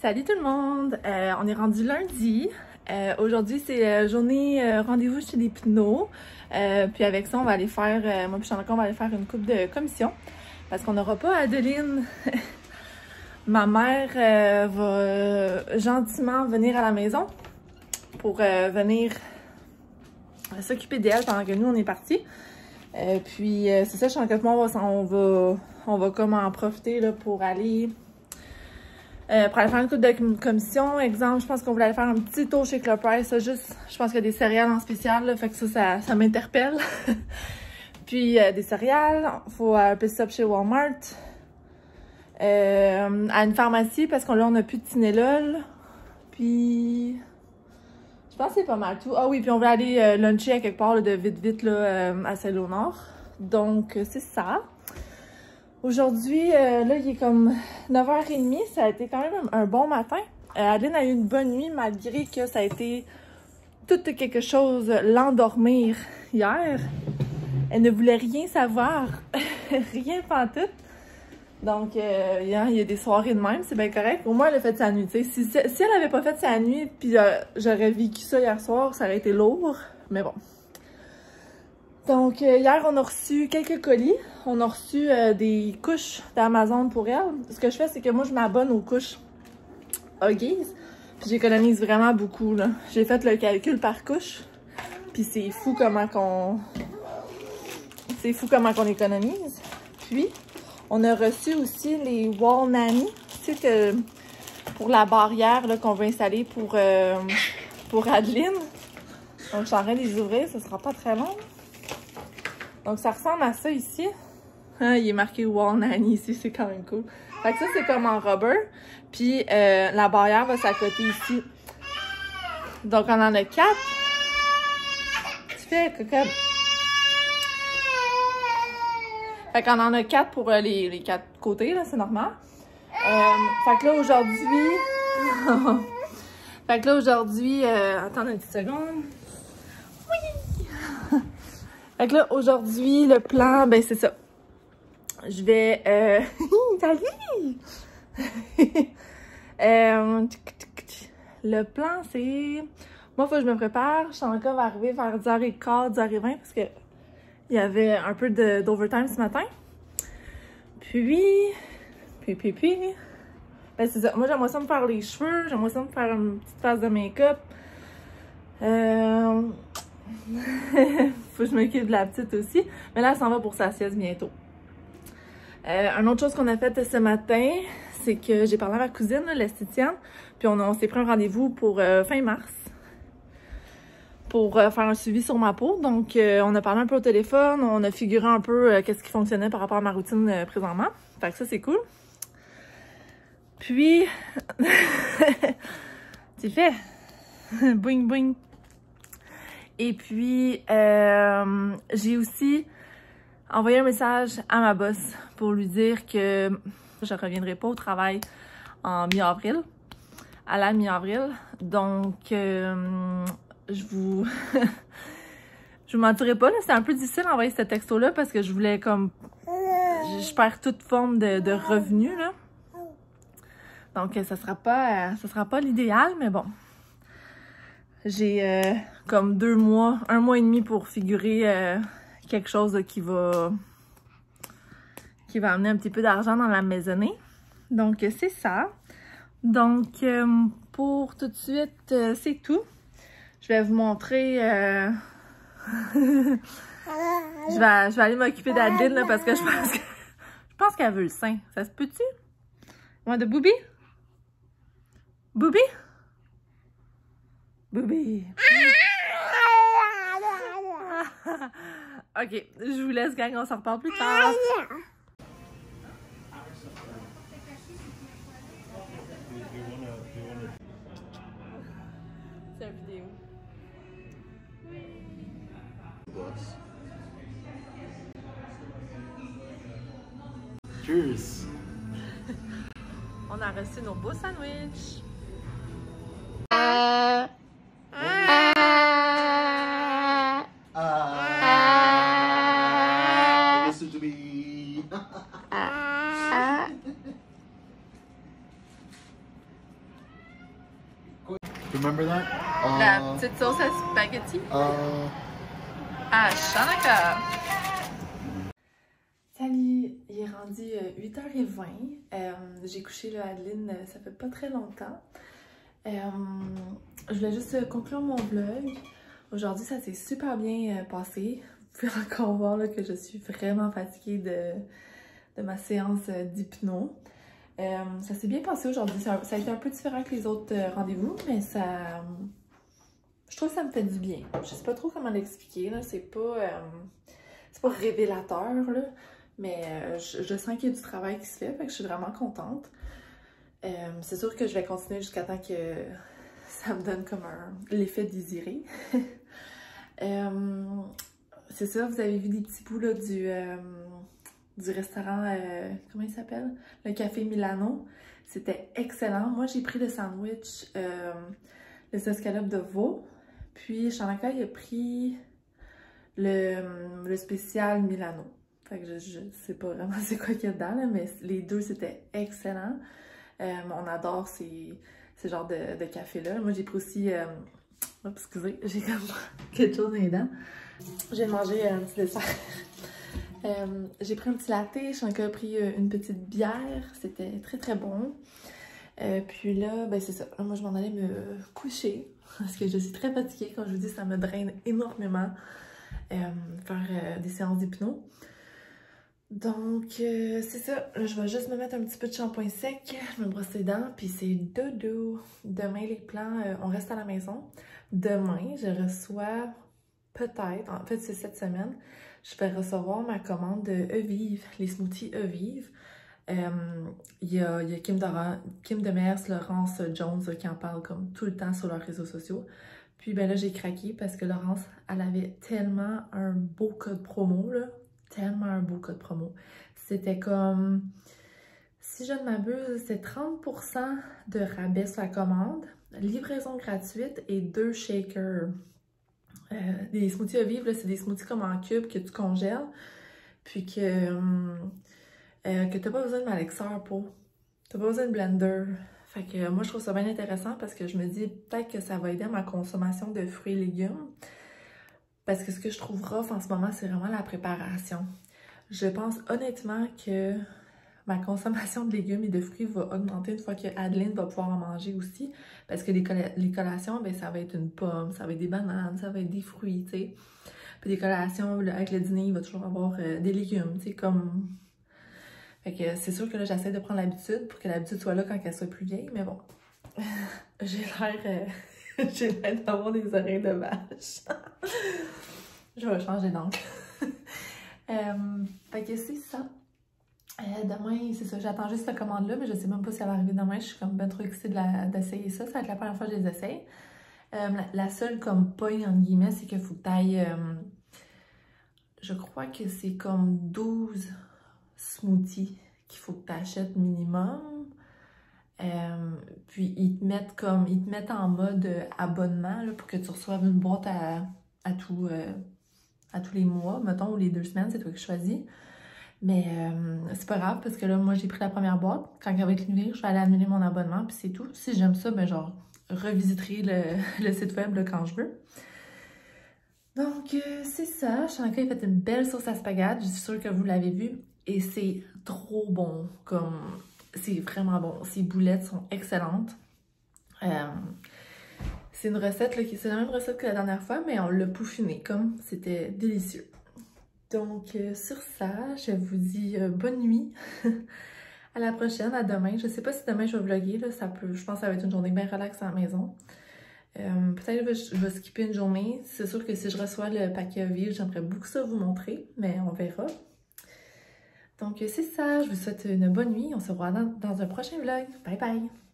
Salut tout le monde! On est rendu lundi. Aujourd'hui, c'est journée rendez-vous chez les pneus. Puis avec ça, on va aller faire, moi puis Chanaka, on va aller faire une coupe de commission. Parce qu'on n'aura pas Adeline. Ma mère va gentiment venir à la maison pour venir s'occuper d'elle pendant que nous, on est partis. Puis c'est ça, Chanaka et moi, on va comme en profiter là, pour aller faire une coupe de commission. Exemple, je pense qu'on voulait aller faire un petit tour chez Club Price. Ça, juste, je pense qu'il y a des céréales en spécial, là, fait que ça m'interpelle. Puis des céréales, il faut un petit stop chez Walmart. À une pharmacie, parce qu'on a plus de Tylenol. Puis je pense que c'est pas mal tout. Ah oui, puis on va aller luncher à quelque part là, de vite là, à Saint-Léonard. Donc c'est ça. Aujourd'hui, là, il est comme 9h30. Ça a été quand même un bon matin. Adeline a eu une bonne nuit, malgré que ça a été tout quelque chose l'endormir hier. Elle ne voulait rien savoir. Rien pantoute. Donc, il y a des soirées de même, c'est bien correct. Au moins, elle a fait sa nuit. Si elle avait pas fait sa nuit, puis j'aurais vécu ça hier soir, ça aurait été lourd. Mais bon. Donc, hier, on a reçu quelques colis. On a reçu des couches d'Amazon pour elle. Ce que je fais, c'est que moi, je m'abonne aux couches Huggies. Puis j'économise vraiment beaucoup, là. J'ai fait le calcul par couche. Puis c'est fou comment qu'on... C'est fou comment qu'on économise. Puis, on a reçu aussi les Wall Nanny. Tu sais que pour la barrière qu'on veut installer pour Adeline. Donc, je suis en train de les ouvrir. Ça sera pas très long. Donc, ça ressemble à ça ici. Ah, il est marqué Wall Nanny ici, c'est quand même cool. Fait que ça, c'est comme en rubber. Puis, la barrière va s'accoter ici. Donc, on en a 4. Tu fais, cocotte. Fait qu'on en a 4 pour les 4 côtés, là, c'est normal. Fait que là, aujourd'hui... Fait que là, aujourd'hui... attends une petite seconde. Oui! Fait que là, aujourd'hui, le plan, ben c'est ça. Je vais... Salut! Le plan, c'est... Moi, il faut que je me prépare. Chanaka va arriver vers 10h15, 10h20, parce que il y avait un peu d'overtime ce matin. Puis... Ben c'est ça. Moi, j'aimerais ça me faire les cheveux. J'aimerais ça me faire une petite face de make-up. Faut que je m'occupe de la petite aussi. Mais là, elle s'en va pour sa sieste bientôt. Une autre chose qu'on a faite ce matin, c'est que j'ai parlé à ma cousine, l'esthéticienne, puis on s'est pris un rendez-vous pour fin mars. Pour faire un suivi sur ma peau. Donc, on a parlé un peu au téléphone, on a figuré un peu qu'est-ce qui fonctionnait par rapport à ma routine présentement. Fait que ça, c'est cool. Puis, tu fais boing boing. Et puis, j'ai aussi envoyé un message à ma boss pour lui dire que je reviendrai pas au travail en mi-avril, à la mi-avril. Donc, je vous mentirai pas, là, c'est un peu difficile d'envoyer ce texto-là parce que je voulais comme... Je perds toute forme de revenus, là. Donc, ça sera pas l'idéal, mais bon. J'ai comme 2 mois, 1 mois et demi pour figurer quelque chose qui va amener un petit peu d'argent dans la maisonnée. Donc, c'est ça. Donc, pour tout de suite, c'est tout. Je vais vous montrer... je vais aller m'occuper d'Adeline là, parce que je pense qu'elle veut le sein. Ça se peut-tu? Ouais, de Boubi? Boubi? Boubi. Ok, je vous laisse, gang. On s'en reparle plus tard. C'est une vidéo. Cheers! On a reçu nos beaux sandwichs. Listen to me. Remember that? La petite sauce à spaghetti à Chanaka. Salut, il est rendu 8h20. J'ai couché là, Adeline, ça fait pas très longtemps. Je voulais juste conclure mon vlog. Aujourd'hui, ça s'est super bien passé. Vous pouvez encore voir là, que je suis vraiment fatiguée de ma séance d'hypno. Ça s'est bien passé aujourd'hui. Ça a été un peu différent que les autres rendez-vous, mais ça... je trouve que ça me fait du bien. Je sais pas trop comment l'expliquer, là. C'est pas révélateur, là. Mais je sens qu'il y a du travail qui se fait, fait que je suis vraiment contente. C'est sûr que je vais continuer jusqu'à temps que ça me donne comme l'effet désiré. C'est ça, vous avez vu des petits bouts là, du restaurant, comment il s'appelle? Le Café Milano. C'était excellent. Moi, j'ai pris le sandwich, les escalopes de veau. Puis, Chanaka, il a pris le spécial Milano. Fait que je sais pas vraiment c'est quoi qu'il y a dedans, là, mais les deux, c'était excellent. On adore ces genres de café-là. Moi, j'ai pris aussi... oh, excusez, j'ai comme quelque chose dans les dents. J'ai mangé un petit dessert. J'ai pris un petit latte, Chanka a pris une petite bière. C'était très très bon. Puis là, ben c'est ça. Là, moi, je m'en allais me coucher parce que je suis très fatiguée. Comme je vous dis, ça me draine énormément faire des séances d'hypno. Donc, c'est ça. Là, je vais juste me mettre un petit peu de shampoing sec, me brosser les dents, puis c'est dodo. Demain, les plans, on reste à la maison. Demain, je reçois peut-être, en fait, c'est cette semaine, je vais recevoir ma commande de Evive, les smoothies Evive. Il y a Kim Demers, Laurence Jones qui en parle comme tout le temps sur leurs réseaux sociaux. Puis ben là, j'ai craqué parce que Laurence, elle avait tellement un beau code promo, là. Tellement un beau code promo. C'était comme, si je ne m'abuse, c'est 30% de rabais sur la commande, livraison gratuite et 2 shakers. Des smoothies à vivre, c'est des smoothies comme en cube que tu congèles, puis que t'as pas besoin de malaxeur pour. T'as pas besoin de blender. Fait que moi, je trouve ça bien intéressant parce que je me dis peut-être que ça va aider à ma consommation de fruits et légumes. Parce que ce que je trouve rough en ce moment, c'est vraiment la préparation. Je pense honnêtement que ma consommation de légumes et de fruits va augmenter une fois que Adeline va pouvoir en manger aussi. Parce que les collations, ben, ça va être une pomme, ça va être des bananes, ça va être des fruits, tu sais. Puis des collations, là, avec le dîner, il va toujours avoir des légumes, tu sais, comme... Fait que c'est sûr que là, j'essaie de prendre l'habitude pour que l'habitude soit là quand elle soit plus vieille, mais bon. J'ai l'air d'avoir des oreilles de vache. Je vais changer d'angle. Fait que c'est ça. Demain, c'est ça, j'attends juste cette commande-là, mais je sais même pas si elle va arriver demain. Je suis comme ben trop excitée d'essayer ça. Ça va être la première fois que je les essaye. La seule comme pogne, entre guillemets, c'est qu'il faut que tu ailles... je crois que c'est comme 12 smoothies qu'il faut que tu achètes minimum. Puis ils te mettent en mode abonnement là, pour que tu reçoives une boîte à tous les mois, mettons, ou les 2 semaines, c'est toi qui choisis. Mais c'est pas grave parce que là, moi, j'ai pris la première boîte. Quand elle va être livrée, je vais aller annuler mon abonnement, puis c'est tout. Si j'aime ça, ben genre, revisiterai le site web là, quand je veux. Donc, c'est ça. Chanaka a fait une belle sauce à spaghetti. Je suis sûre que vous l'avez vu. Et c'est trop bon. Comme, c'est vraiment bon. Ces boulettes sont excellentes. C'est une recette, là, c'est la même recette que la dernière fois, mais on l'a peaufiné comme c'était délicieux. Donc, sur ça, je vous dis bonne nuit. À la prochaine, à demain. Je sais pas si demain je vais vlogger, là, je pense que ça va être une journée bien relax à la maison. Peut-être que je vais skipper une journée. C'est sûr que si je reçois le paquet à vivre, j'aimerais beaucoup ça vous montrer, mais on verra. Donc, c'est ça. Je vous souhaite une bonne nuit. On se revoit dans un prochain vlog. Bye bye!